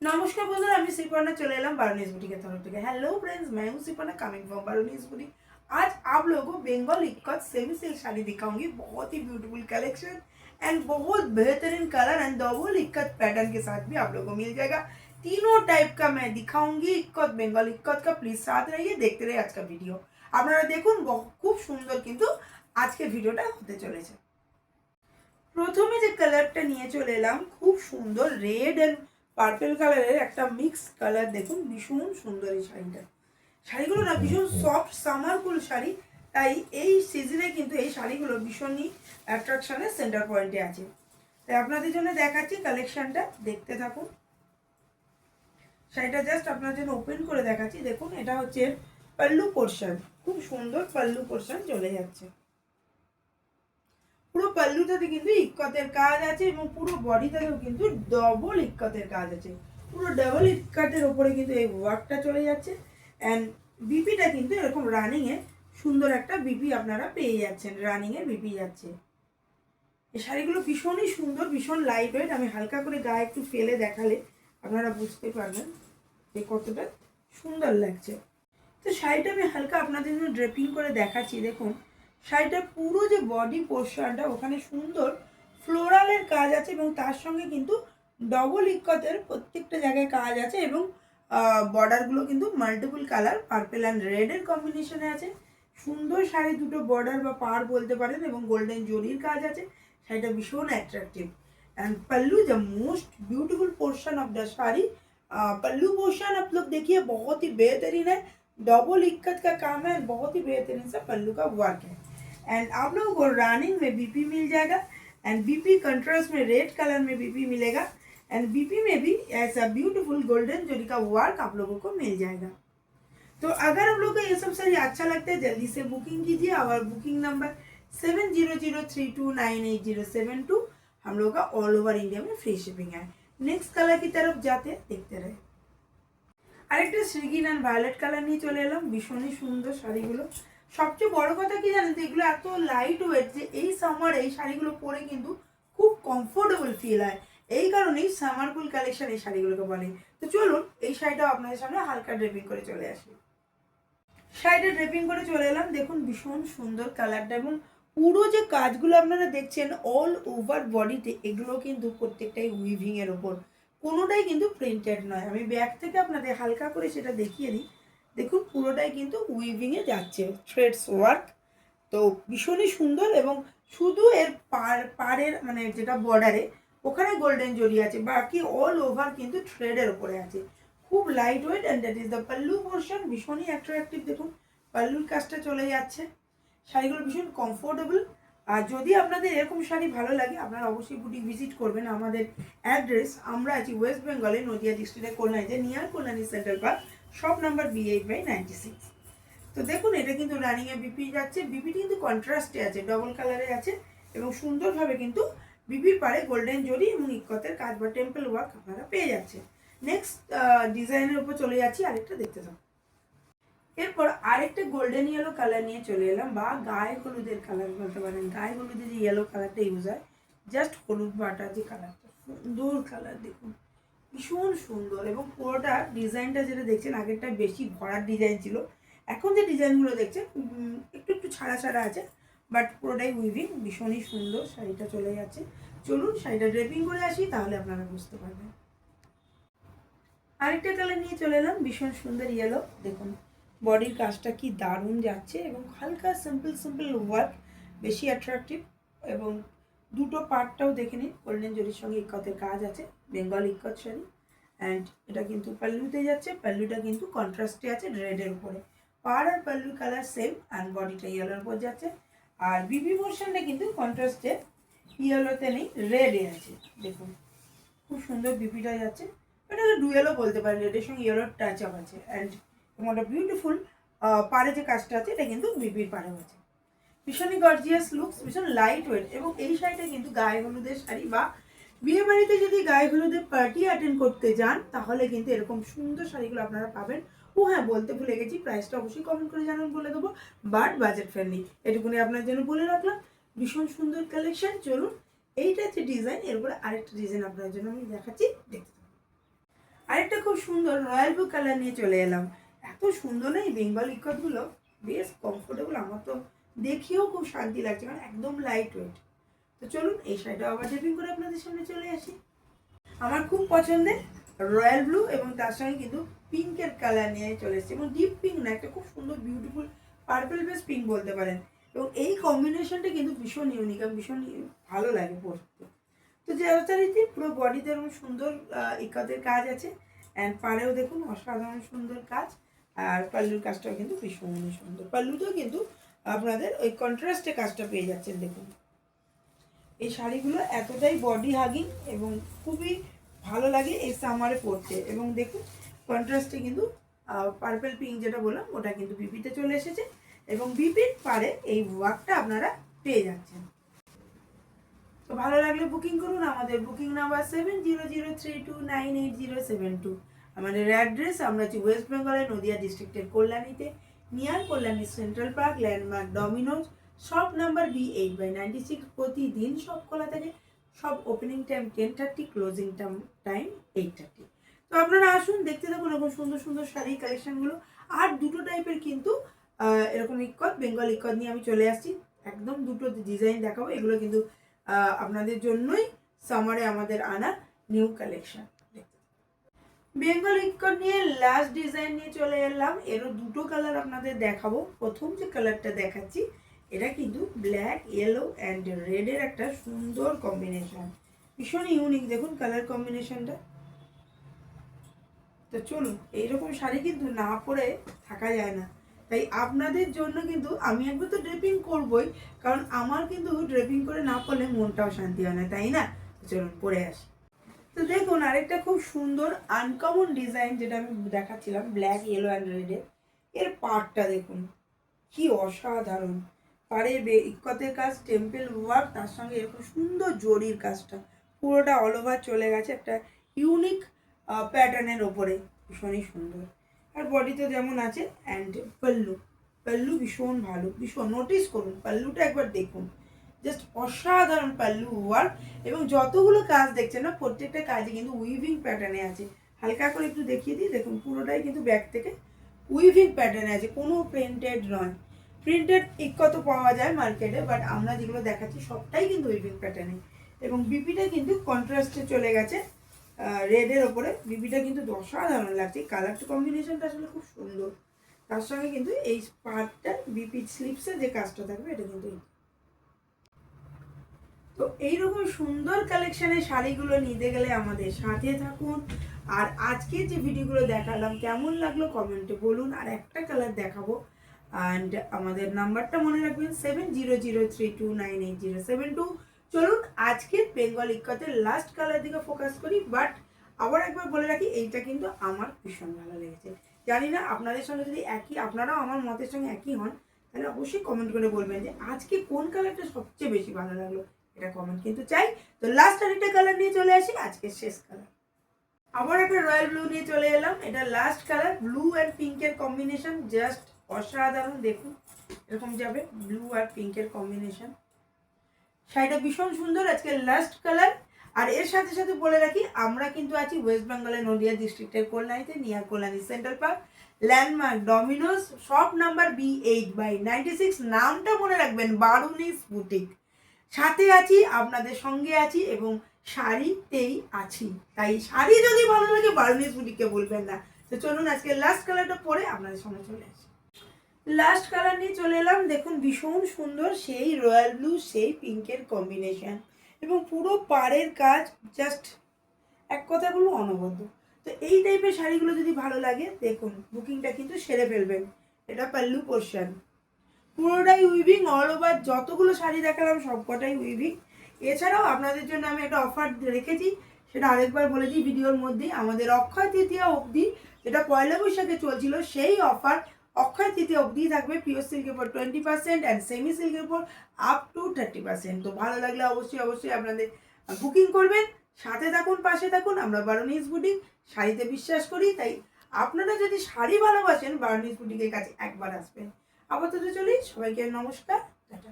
नमस्कार बंधुरा আমি सिपर्णा चले एलम बारोनीज बुटीक की तरफ से। हेलो फ्रेंड्स, मैं हूँ सिपर्णा कमिंग फ्रॉम बारोनीज बुटीक। आज आप लोगों को बंगाल इक्कत सेमी सिल्क साड़ी दिखाऊंगी। बहुत ही ब्यूटीफुल कलेक्शन एंड बहुत बेहतरीन colour and double ikat pattern के साथ भी आप लोगों को मिल जाएगा। तीनों टाइप का मैं दिखाऊंगी इक्कत, बंगाल इक्कत का। प्लीज साथ रहिए, देखते रहिए आज का भिडियो। আপনারা দেখুন খুব সুন্দর কিন্তু আজকের ভিডিওটা হতে চলেছে। প্রথমে যে কালারটা নিয়ে চলে এলাম, খুব সুন্দর রেড এন্ড পার্পল কালারের একটা মিক্স কালার। দেখুন ভীষণ সুন্দর এই শাড়িটা। শাড়িগুলো না ভীষণ সফট সামার কুল শাড়ি, তাই এই সিজনে কিন্তু এই শাড়িগুলো ভীষণই অ্যাট্রাকশনের সেন্টার পয়েন্টে আছে। তাই আপনাদের জন্য দেখাচ্ছি কালেকশনটা, দেখতে থাকুন। শাড়িটা জাস্ট আপনাদের জন্য ওপেন করে দেখাচ্ছি। দেখুন এটা হচ্ছে পাল্লু পোর্শন, খুব সুন্দর পাল্লু পোর্শন চলে যাচ্ছে। পুরো পাল্লুটাতে কিন্তু ইক্কতের কাজ আছে এবং পুরো বডিটাতেও কিন্তু ডবল ইক্কতের কাজ আছে। পুরো ডাবল ইক্কতের উপরে কিন্তু এই ওয়ার্কটা চলে যাচ্ছে। অ্যান্ড বিপিটা কিন্তু এরকম রানিংয়ে সুন্দর একটা বিপি আপনারা পেয়ে যাচ্ছেন। রানিংয়ে বিপি যাচ্ছে। এই শাড়িগুলো ভীষণই সুন্দর, ভীষণ লাইট ওয়েট। আমি হালকা করে গায়ে একটু ফেলে দেখালে আপনারা বুঝতে পারবেন যে কতটা সুন্দর লাগছে। তো শাড়িটা আমি হালকা আপনাদের জন্য ড্রেপিং করে দেখাচ্ছি। দেখুন শাড়িটার পুরো যে বডি পোর্শনটা, ওখানে সুন্দর ফ্লোরালের কাজ আছে এবং তার সঙ্গে কিন্তু ডবল ইক্কতের প্রত্যেকটা জায়গায় কাজ আছে এবং বর্ডারগুলো কিন্তু মাল্টিপল কালার পার্পল অ্যান্ড রেডের কম্বিনেশনে আছে। সুন্দর শাড়ি, দুটো বর্ডার বা পার বলতে পারেন এবং গোল্ডেন জরির কাজ আছে। শাড়িটা ভীষণ attractive. And pallu the most beautiful portion of the sari. Pallu portion आप लोग देखिए बहुत ही बेहतरीन है। डबल इक्कत का काम है, बहुत ही बेहतरीन सा पल्लू का वर्क है। एंड आप लोगों को रनिंग में बीपी मिल जाएगा एंड बीपी कंट्रास्ट में रेड कलर में बीपी मिलेगा एंड बीपी में भी ऐसा ब्यूटीफुल गोल्डन जरी का वर्क आप लोगों को मिल जाएगा। तो अगर आप लोगों को ये सब सारी अच्छा लगता है, जल्दी से बुकिंग कीजिए। और बुकिंग नंबर 7003298072। हम लोग का ऑल ओवर इंडिया में फ्री शिपिंग है। नेक्स्ट कलर की तरफ जाते हैं, देखते रहे। আরেকটা শ্রীগিন অ্যান্ড ভায়োলেট কালার নিয়ে চলে এলাম। ভীষণই সুন্দর শাড়িগুলো। সবচেয়ে বড় কথা কি জানেন তো, এগুলো এত লাইট ওয়েট যে এই সামার এই শাড়িগুলো পরে কিন্তু খুব কমফোর্টেবল ফিল হয়। এই কারণেই সামার কুল কালেকশন এই শাড়িগুলোকে বলে। তো চলুন এই শাড়িটাও আপনাদের সামনে হালকা ড্রেপিং করে চলে আসি। শাড়িটা ড্রেপিং করে চলে এলাম। দেখুন ভীষণ সুন্দর কালারটা এবং পুরো যে কাজগুলো আপনারা দেখছেন অল ওভার বডিতে, এগুলো কিন্তু প্রত্যেকটাই উইভিং এর ওপর, কোনোটাই কিন্তু প্রিন্টেড নয়। আমি ব্যাক থেকে আপনাদের হালকা করে সেটা দেখিয়ে দিই। দেখুন পুরোটাই কিন্তু উইভিংয়ে যাচ্ছে, থ্রেডস ওয়ার্ক। তো ভীষণই সুন্দর এবং শুধু এর পাড়ের মানে যেটা বর্ডারে ওখানে গোল্ডেন জরি আছে, বাকি অল ওভার কিন্তু থ্রেডের ওপরে আছে। খুব light weight and that is the pallu portion. ভীষণই অ্যাট্রাকটিভ। দেখুন পাল্লুর কাজটা চলে যাচ্ছে। শাড়িগুলো ভীষণ কমফোর্টেবল। আর যদি আপনাদের এরকম শাড়ি ভালো লাগে, আপনারা অবশ্যই বুটিক ভিজিট করবেন। আমাদের অ্যাড্রেস, আমরা আছি ওয়েস্ট বেঙ্গলে নদিয়া ডিস্ট্রিক্টের কল্যাণীতে, near Kalyani Central Park, shop number B8/96। তো দেখুন এটা কিন্তু রানিংয়ে বিপি যাচ্ছে। বিপিটি কিন্তু কন্ট্রাস্টে আছে, ডবল কালারে আছে এবং সুন্দরভাবে কিন্তু বিপির পারে গোল্ডেন জরি এবং ইক্কতের কাজ বা টেম্পল ওয়ার্ক আপনারা পেয়ে যাচ্ছে। নেক্সট ডিজাইনের উপর চলে যাচ্ছি, আরেকটা দেখতে থাকুন। এরপর আরেকটা গোল্ডেন ইয়েলো কালার নিয়ে চলে এলাম, বা গায়ে হলুদের কালার বলতে পারেন। গায়ে হলুদের যে ইয়েলো কালারটা ইউজ হয়, জাস্ট হলুদ বাটা যে কালারটা, সুন্দর কালার। দেখুন ভীষণ সুন্দর এবং পুরোটা ডিজাইনটা যেটা দেখছেন আগেরটা বেশি ভরার ডিজাইন ছিল, এখন যে ডিজাইনগুলো দেখছেন একটু একটু ছাড়া ছাড়া আছে, বাট পুরোটাই উইভিং। ভীষণই সুন্দর শাড়িটা চলে যাচ্ছে। চলুন শাড়িটা ড্রেপিং করে আসি, তাহলে আপনারা বুঝতে পারবেন। আরেকটা কালার নিয়ে চলে এলাম, ভীষণ সুন্দর ইয়েলো। দেখুন বডির কাজটা কি দারুণ যাচ্ছে এবং হালকা সিম্পল সিম্পল ওয়ার্ক, বেশি অ্যাট্রাকটিভ। এবং দুটো পার্টটাও দেখে নিন, গোল্ডেন জরির সঙ্গে ইক্কতের কাজ আছে, বেঙ্গল ইক্কত শাড়ি। অ্যান্ড এটা কিন্তু পাল্লুতে যাচ্ছে, পাল্লুটা কিন্তু কন্ট্রাস্টে আছে রেডের উপরে। পার আর পাল্লুর কালার সেম অ্যান্ড বডিটা ইয়েলোর উপর যাচ্ছে। আর বিবি পোর্শনটা কিন্তু কন্ট্রাস্টে ইয়েলোতে নেই, রেডে আছে। দেখুন খুব সুন্দর বিপিটা যাচ্ছে। এটাকে ডুয়েলও বলতে পারেন, রেডের সঙ্গে ইয়েলোর টাচ আপ আছে। অ্যান্ড এবং একটা বিউটিফুল পাড়ে যে কাজটা আছে এটা কিন্তু বিপির পাড়েও আছে। ভীষণই গর্জিয়াস লুকস, ভীষণ লাইট ওয়েট। এবং এই শাড়িটা কিন্তু গায়ে হলুদের শাড়ি বা বিয়ে বাড়িতে যদি গায়ে হলুদের পার্টি অ্যাটেন্ড করতে যান, তাহলে কিন্তু এরকম সুন্দর শাড়িগুলো আপনারা পাবেন। ও হ্যাঁ, বলতে ভুলে গেছি, প্রাইসটা অবশ্যই কমেন্ট করে জানান, বলে দেবো, বাট বাজেট ফ্রেন্ডলি, এটুকুনি আপনার জন্য বলে রাখলাম। ভীষণ সুন্দর কালেকশন। চলুন এইটা হচ্ছে ডিজাইন, এরপরে আরেকটা ডিজাইন আপনার জন্য আমি দেখাচ্ছি, দেখতে। আরেকটা খুব সুন্দর রয়্যাল ব্লু কালার নিয়ে চলে এলাম। এত সুন্দর না এই বেঙ্গল ইকতগুলো, বেশ কমফোর্টেবল, আমার তো দেখেও খুব শান্তি লাগছে, কারণ একদম লাইট ওয়েট। তো চলুন এই শাড়িটা আবার ড্রেপিং করে আপনাদের সামনে চলে আসি। আমার খুব পছন্দের রয়্যাল ব্লু এবং তার সঙ্গে কিন্তু পিঙ্কের কালার নিয়ে চলে এসেছে, এবং ডিপ পিঙ্ক না, একটা খুব সুন্দর বিউটিফুল পার্পল বেস পিঙ্ক বলতে পারেন। এবং এই কম্বিনেশনটা কিন্তু ভীষণ ইউনিক, আর ভীষণ ভালো লাগে পরতে। তো যথারীতি পুরো বডিতে এরকম সুন্দর ইকাতের কাজ আছে, অ্যান্ড পাড়েও দেখুন অসাধারণ সুন্দর কাজ, আর পাল্লুর কাজটাও কিন্তু ভীষণ সুন্দর। পাল্লুটাও কিন্তু আপনাদের ওই কন্ট্রাস্টে কাজটা পেয়ে যাচ্ছেন। দেখুন এই শাড়িগুলো এতটাই বডি হাগিং এবং খুবই ভালো লাগে এই সামারে পরতে। এবং দেখুন কন্ট্রাস্টে কিন্তু পার্পল পিঙ্ক যেটা বললাম ওটা কিন্তু বিপিতে চলে এসেছে, এবং বিপির পারে এই ওয়ার্কটা আপনারা পেয়ে যাচ্ছেন। তো ভালো লাগলে বুকিং করুন। আমাদের বুকিং নাম্বার 7003298072। আমাদের অ্যাড্রেস, আমরা আছি ওয়েস্ট বেঙ্গলের নদিয়া ডিস্ট্রিক্টের কল্যাণীতে, near Kalyani Central Park, landmark Domino's, shop number B8/96। প্রতিদিন সব খোলা থাকে, সব ওপেনিং টাইম 10:30, ক্লোজিং টাইম 8:30। তো আপনারা আসুন, দেখতে থাকুন এরকম সুন্দর সুন্দর শাড়ি কালেকশনগুলো। আর দুটো টাইপের কিন্তু এরকম ইক্কত, বেঙ্গল ইক্কত নিয়ে আমি চলে আসছি। একদম দুটো ডিজাইন দেখাবো, এগুলো কিন্তু আপনাদের জন্যই সামারে আমাদের আনা নিউ কালেকশন। বেঙ্গল ইক্কত নিয়ে লাস্ট ডিজাইন নিয়ে চলে এলাম। এরও দুটো কালার আপনাদের দেখাবো। প্রথম যে কালারটা দেখাচ্ছি এটা কিন্তু ব্ল্যাক, ইয়েলো অ্যান্ড রেডের একটা সুন্দর কম্বিনেশন, ভীষণ ইউনিক। দেখুন কালার কম্বিনেশনটা। তো চলুন, এইরকম শাড়ি কিন্তু না পরে থাকা যায় না, তাই আপনাদের জন্য কিন্তু আমি একবার তো ড্রেপিং করবই, কারণ আমার কিন্তু ড্রেপিং করে না পরলে মনটাও শান্তি হয় না, তাই না? চলুন পরে আসি। তো দেখুন আরেকটা খুব সুন্দর আনকমন ডিজাইন যেটা আমি দেখাচ্ছিলাম, ব্ল্যাক, ইয়েলো অ্যান্ড রেডের। এর পাড়টা দেখুন কি অসাধারণ, পাড়ে ইক্কতের কাজ, টেম্পল ওয়ার্ক, তার সঙ্গে এরকম সুন্দর জরির কাজটা পুরোটা অল ওভার চলে গেছে একটা ইউনিক প্যাটার্নের ওপরে, ভীষণই সুন্দর। আর বডিতে যেমন আছে, অ্যান্ড পাল্লু ভীষণ ভালো, ভীষণ নোটিস করুন পাল্লুটা একবার দেখুন, জাস্ট অসাধারণ পাল্লু ওয়ার্ক। এবং যতগুলো কাজ দেখছেন না, প্রত্যেকটা কাজে কিন্তু উইভিং প্যাটার্নে আছে। হালকা করে একটু দেখিয়ে দিই, দেখুন পুরোটাই কিন্তু ব্যাক থেকে উইভিং প্যাটার্নে আছে, কোনো প্রিন্টেড নয়। প্রিন্টেড ইক্কত পাওয়া যায় মার্কেটে, বাট আমরা যেগুলো দেখাচ্ছি সবটাই কিন্তু উইভিং প্যাটার্নে। এবং বিপিটা কিন্তু কন্ট্রাস্টে চলে গেছে রেডের ওপরে, বিপিটা কিন্তু অসাধারণ লাগছে, কালারটা কম্বিনেশনটা আসলে খুব সুন্দর। তার সঙ্গে কিন্তু এই পার্টটা বিপি স্লিপসে যে কাজটা থাকবে এটা কিন্তু। তো এইরকম সুন্দর কালেকশনের শাড়িগুলো নিতে গেলে আমাদের সাথে থাকুন। আর আজকের যে ভিডিওগুলো দেখালাম কেমন লাগলো কমেন্টে বলুন। আর একটা কালার দেখাবো, অ্যান্ড আমাদের নাম্বারটা মনে রাখবেন 7003298072। চলুন আজকের বেঙ্গল ইক্কতের লাস্ট কালার দিকে ফোকাস করি। বাট আবার একবার বলে রাখি, এইটা কিন্তু আমার ভীষণ ভালো লেগেছে। জানি না আপনাদের সঙ্গে যদি একই, আপনারাও আমার মতের সঙ্গে একই হন, তাহলে অবশ্যই কমেন্ট করে বলবেন যে আজকে কোন কালারটা সবচেয়ে বেশি ভালো লাগলো, এটা কমেন্ট কিন্তু চাই। তো লাস্ট আরেকটা কালার নিয়ে চলে আসি, আজকের শেষ কালার। আবার একটা রয়্যাল ব্লু নিয়ে চলে এলাম। এটা লাস্ট কালার, ব্লু অ্যান্ড পিঙ্কের কম্বিনেশন, জাস্ট অসাধারণ। দেখুন এরকম যাবে ব্লু আর পিঙ্কের কম্বিনেশন, শাড়িটা ভীষণ সুন্দর, আজকে লাস্ট কালার। আর এর সাথে সাথে বলে রাখি, আমরা কিন্তু আছি ওয়েস্ট বেঙ্গলের নদিয়া ডিস্ট্রিক্টের কল্যাণীতে, near Kalyani Central Park, landmark Domino's, shop number B8/96। নামটা মনে রাখবেন, বারুনিস বুটিক। সাথে আছি, আপনাদের সঙ্গে আছি, এবং শাড়িতেই আছি। তাই শাড়ি যদি ভালো লাগে বারুনিস বুটিককে বলবেন না। তো চলুন আজকে লাস্ট কালারটা পরে আপনাদের সঙ্গে চলে আসি। লাস্ট কালার নিয়ে চলে এলাম। দেখুন ভীষণ সুন্দর, সেই রয়্যাল ব্লু, সেই পিঙ্কের কম্বিনেশন, এবং পুরো পাড়ের কাজ জাস্ট এক কথা বলবো অনবদ্য। তো এই টাইপের শাড়িগুলো যদি ভালো লাগে, দেখুন বুকিংটা কিন্তু সেরে ফেলবেন। এটা পাল্লু পোর্শন, পুরোটাই উইভিং অল ওভার। যতগুলো শাড়ি দেখালাম সবকটাই উইভিং। এছাড়াও আপনাদের জন্য আমি একটা অফার রেখেছি, সেটা আরেকবার বলে দিই ভিডিওর মধ্যেই। আমাদের অক্ষয় তৃতীয়া অবধি, যেটা পয়লা বৈশাখে চলছিল, সেই অফার অক্ষয় তৃতীয়া অবধি থাকবে। পিওর সিল্কের উপর 20% অ্যান্ড সেমি সিল্কের উপর আপ টু 30%। তো ভালো লাগলে অবশ্যই অবশ্যই আপনাদের বুকিং করবেন। সাথে থাকুন, পাশে থাকুন। আমরা বারুনিস বুটিক শাড়িতে বিশ্বাস করি, তাই আপনারা যদি শাড়ি ভালোবাসেন বারুনিস বুটিকের কাছে একবার আসবেন। আপাতত চলি, সবাইকে নমস্কার, টাটা।